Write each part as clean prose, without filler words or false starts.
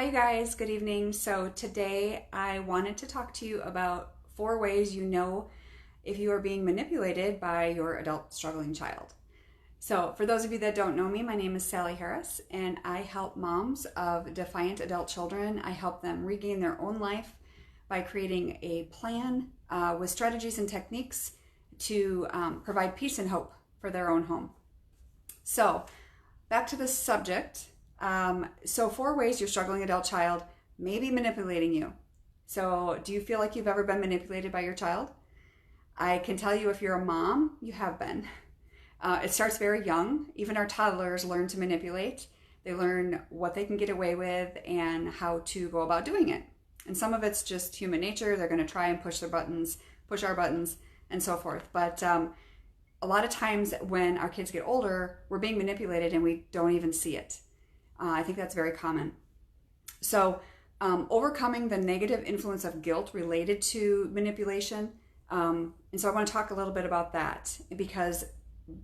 Hi, you guys. Good evening. So, today I wanted to talk to you about 4 ways you know if you are being manipulated by your adult struggling child. So, for those of you that don't know me, my name is Sally Harris, and I help moms of defiant adult children. I help them regain their own life by creating a plan with strategies and techniques to provide peace and hope for their own home. So, back to the subject. So 4 ways your struggling adult child may be manipulating you. So do you feel like you've ever been manipulated by your child? I can tell you if you're a mom, you have been. It starts very young. Even our toddlers learn to manipulate. They learn what they can get away with and how to go about doing it. And some of it's just human nature. They're going to try and push our buttons, and so forth. But a lot of times when our kids get older, we're being manipulated and we don't even see it. I think that's very common. So overcoming the negative influence of guilt related to manipulation. And so I want to talk a little bit about that, because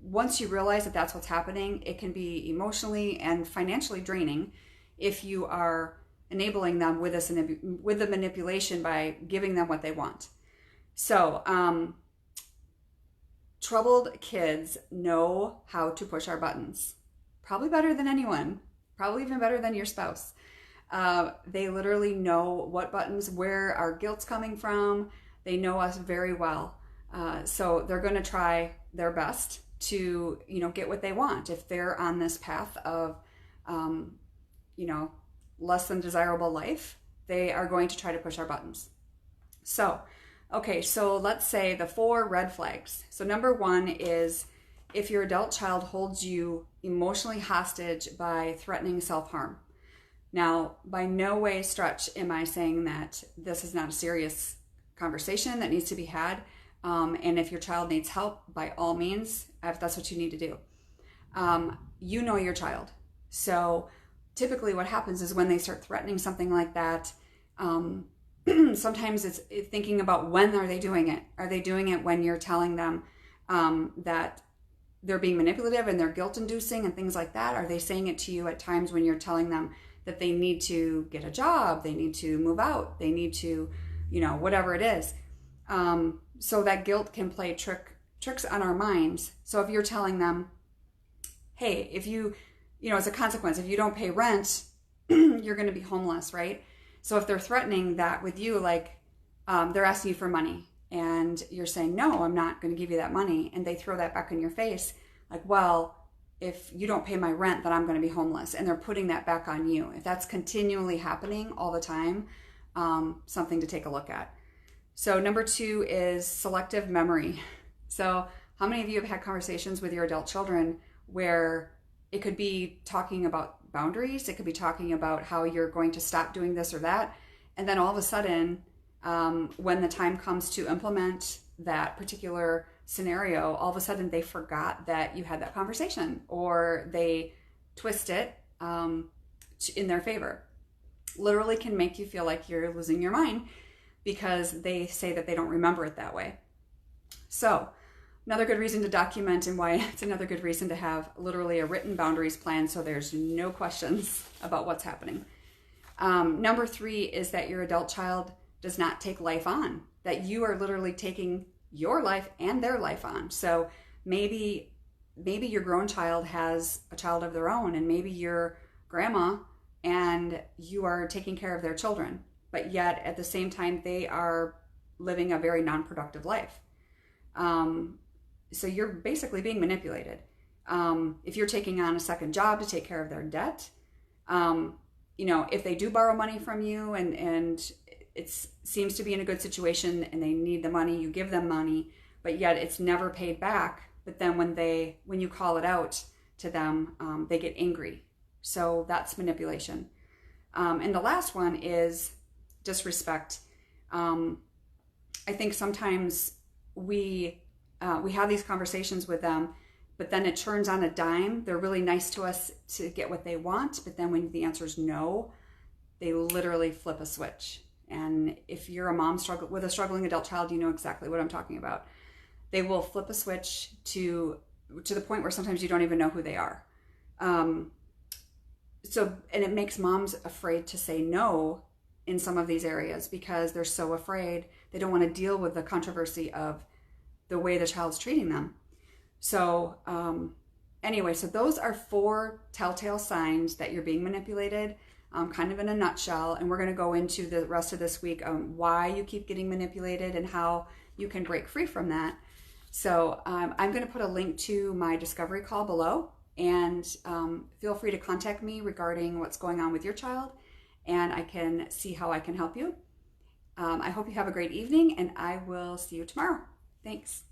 once you realize that that's what's happening, it can be emotionally and financially draining if you are enabling them with the manipulation by giving them what they want. So troubled kids know how to push our buttons, probably better than anyone. Probably even better than your spouse. They literally know what buttons, where our guilt's coming from. They know us very well. So they're going to try their best to, get what they want. If they're on this path of, less than desirable life, they are going to try to push our buttons. So let's say the 4 red flags. So number 1 is if your adult child holds you emotionally hostage by threatening self-harm. Now, by no way stretch am I saying that this is not a serious conversation that needs to be had. And if your child needs help, by all means, if that's what you need to do. You know your child. So typically what happens is when they start threatening something like that, sometimes it's thinking about when are they doing it? Are they doing it when you're telling them that they're being manipulative and they're guilt-inducing and things like that? Are they saying it to you at times when you're telling them that they need to get a job, they need to move out, they need to, whatever it is? So that guilt can play tricks on our minds. So if you're telling them, hey, if you, as a consequence, if you don't pay rent, you're going to be homeless, right? So if they're threatening that with you, like they're asking you for money, and you're saying, no, I'm not going to give you that money. And they throw that back in your face. Like, well, if you don't pay my rent, then I'm going to be homeless. And they're putting that back on you. If that's continually happening all the time, something to take a look at. So number 2 is selective memory. So how many of you have had conversations with your adult children where it could be talking about boundaries? It could be talking about how you're going to stop doing this or that. And then all of a sudden, when the time comes to implement that particular scenario, all of a sudden they forgot that you had that conversation, or they twist it in their favor. Literally can make you feel like you're losing your mind because they say that they don't remember it that way. So another good reason to document, and why it's another good reason to have literally a written boundaries plan so there's no questions about what's happening. Number 3 is that your adult child does not take life on, that you are literally taking your life and their life on. So maybe your grown child has a child of their own, and maybe you're grandma and you are taking care of their children, but yet at the same time they are living a very non-productive life. So you're basically being manipulated. If you're taking on a second job to take care of their debt, if they do borrow money from you and it seems to be in a good situation and they need the money, you give them money, but yet it's never paid back. But then when you call it out to them, they get angry. So that's manipulation. And the last one is disrespect. I think sometimes we have these conversations with them, but then it turns on a dime. They're really nice to us to get what they want, but then when the answer is no, they literally flip a switch. And if you're a mom with a struggling adult child, you know exactly what I'm talking about. They will flip a switch to the point where sometimes you don't even know who they are. and it makes moms afraid to say no in some of these areas because they're so afraid. They don't want to deal with the controversy of the way the child's treating them. So anyway, so those are 4 telltale signs that you're being manipulated, kind of in a nutshell. And we're going to go into the rest of this week on why you keep getting manipulated and how you can break free from that. So I'm going to put a link to my discovery call below, and feel free to contact me regarding what's going on with your child, and I can see how I can help you. I hope you have a great evening, and I will see you tomorrow. Thanks.